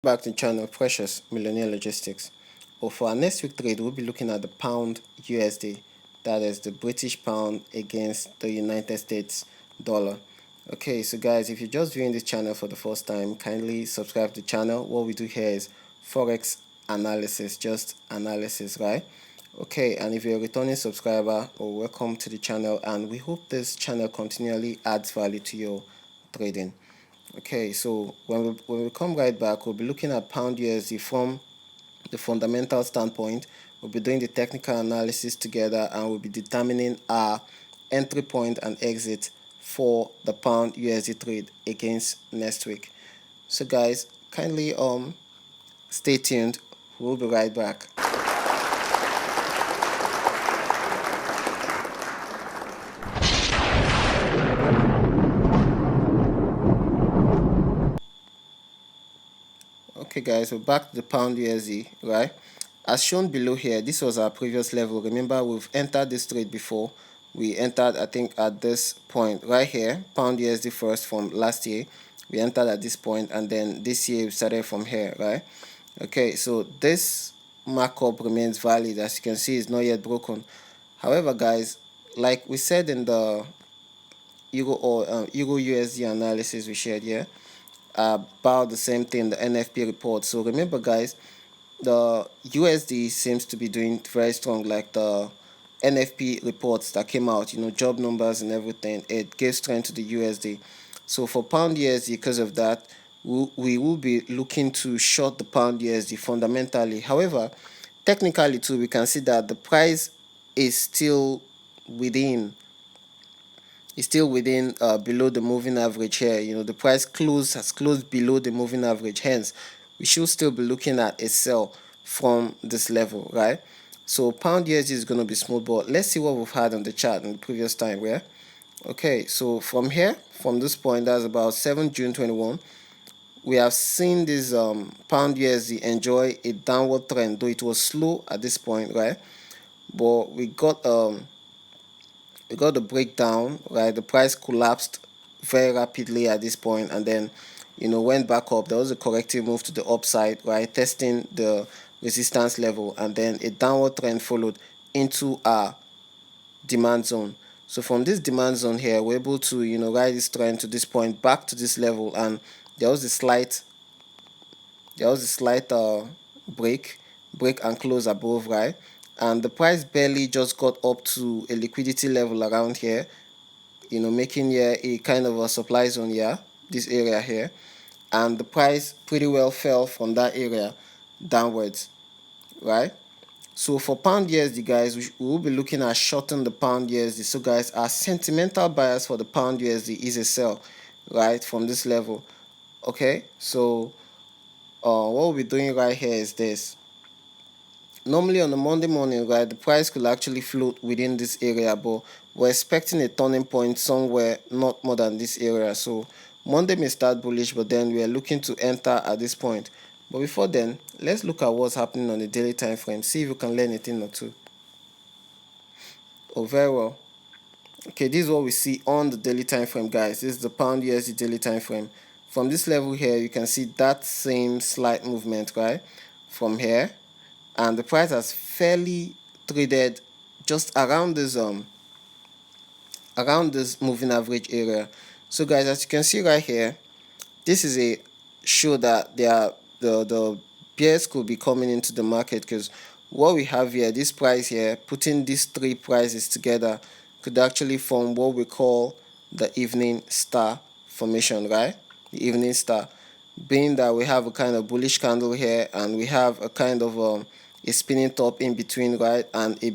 Back to the channel Precious Millionaire Logistics. For our next week trade, we'll be looking at the pound USD, that is the British pound against the United States dollar. Okay, so guys, if you're just viewing this channel for the first time, kindly subscribe to the channel. What we do here is Forex analysis, just analysis, right? Okay, and if you're a returning subscriber, welcome to the channel, and we hope this channel continually adds value to your trading. Okay, so when we come right back, we'll be looking at pound USD from the fundamental standpoint. We'll be doing the technical analysis together, and we'll be determining our entry point and exit for the pound USD trade against next week. So guys, kindly stay tuned. We'll be right back. Okay guys, we're back to the pound USD, right? As shown below here, this was our previous level. Remember, we've entered this trade before. We entered, I think, at this point right here, pound USD first from last year. We entered at this point, and then this year we started from here, right? Okay, so this markup remains valid. As you can see, it's not yet broken. However, guys, like we said in the Euro USD analysis we shared here, about the same thing, the NFP report. So remember guys, the USD seems to be doing very strong, like the NFP reports that came out, job numbers and everything. It gave strength to the USD. So for pound USD, because of that, we will be looking to short the pound USD fundamentally. However, technically too, we can see that the price is still within below the moving average here. The price has closed below the moving average, hence we should still be looking at a sell from this level, right? So pound USD is going to be smooth, but let's see what we've had on the chart in the previous time, yeah. Okay, so from here, from this point, that's about 7 June 21, we have seen this pound USD enjoy a downward trend, though it was slow at this point, right? But we got the breakdown, right? The price collapsed very rapidly at this point, and then went back up. There was a corrective move to the upside, right, testing the resistance level, and then a downward trend followed into our demand zone. So from this demand zone here, we're able to ride this trend to this point, back to this level, and there was a slight break and close above, right? And the price barely just got up to a liquidity level around here, making here a kind of a supply zone here, this area here, and the price pretty well fell from that area downwards, right? So for pound USD, guys, we will be looking at shorting the pound USD. So guys, our sentimental bias for the pound USD is a sell, right, from this level. Okay, so what we'll be doing right here is this. Normally on a Monday morning, right, the price could actually float within this area, but we're expecting a turning point somewhere not more than this area. So Monday may start bullish, but then we are looking to enter at this point. But before then, let's look at what's happening on the daily time frame, see if you can learn a thing or two. Oh, very well. Okay, this is what we see on the daily time frame, guys. This is the pound USD daily time frame. From this level here, you can see that same slight movement, right, from here, and the price has fairly traded just around this moving average area. So guys, as you can see right here, this is a show that the bears could be coming into the market, because what we have here, this price here, putting these three prices together, could actually form what we call the evening star formation, right? The evening star, being that we have a kind of bullish candle here, and we have a kind of a spinning top in between, right, and a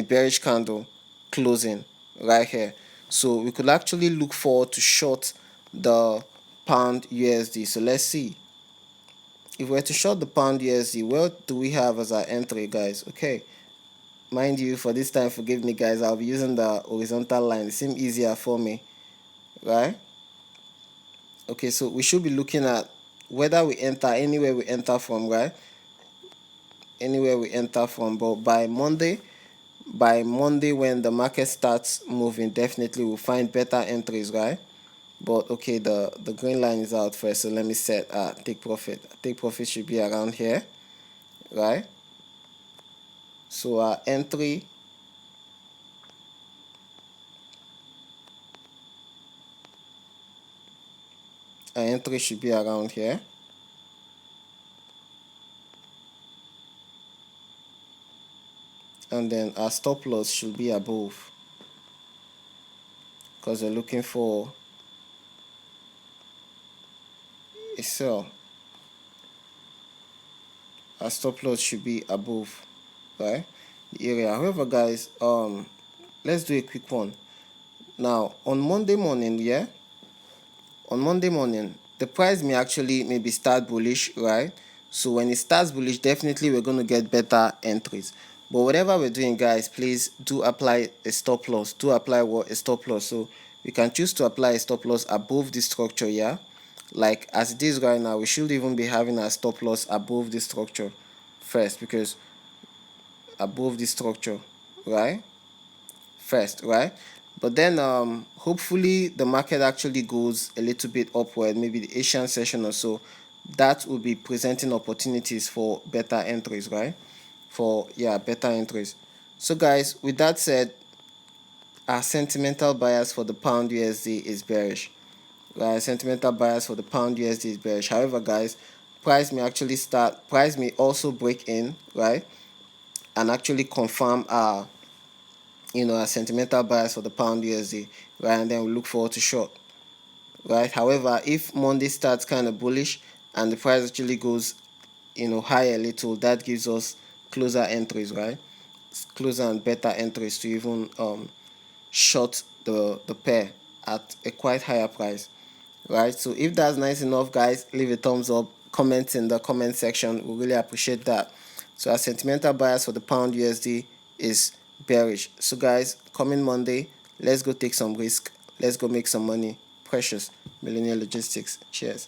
bearish candle closing right here. So we could actually look forward to short the pound USD. So let's see. If we're to short the pound USD, what do we have as our entry, guys? Okay, mind you, for this time, forgive me guys, I'll be using the horizontal line. It seems easier for me, right? Okay, so we should be looking at whether we enter anywhere we enter from, right? Anywhere we enter from, but by Monday, when the market starts moving, definitely we'll find better entries, right? but okay, the green line is out first, so let me set take profit. Take profit should be around here, right? So our entry should be around here, and then our stop loss should be above, because we're looking for a sell. Our stop loss should be above, right, the area. However, guys, let's do a quick one now. On Monday morning, yeah, on Monday morning, the price may actually maybe start bullish, right? So when it starts bullish, definitely we're going to get better entries. But whatever we're doing, guys, please do apply a stop loss. Do apply what? A stop loss. So we can choose to apply a stop loss above this structure, yeah? Like as it is right now, we should even be having a stop loss above this structure first, because above this structure, right? First, right? But then hopefully the market actually goes a little bit upward, maybe the Asian session or so. That will be presenting opportunities for better entries, right? For better entries. So guys, with that said, our sentimental bias for the pound USD is bearish. Right? Sentimental bias for the pound USD is bearish. However, guys, price may also break in, right? And actually confirm our a sentimental bias for the pound USD, right? And then we look forward to short, right? However, if Monday starts kind of bullish and the price actually goes, higher a little, that gives us closer entries, right? Closer and better entries to even short the pair at a quite higher price, right? So if that's nice enough, guys, leave a thumbs up, comment in the comment section. We really appreciate that. So our sentimental bias for the pound USD is bearish. So guys, coming Monday, let's go take some risk, let's go make some money. Precious. Millionaire Logistics. Cheers.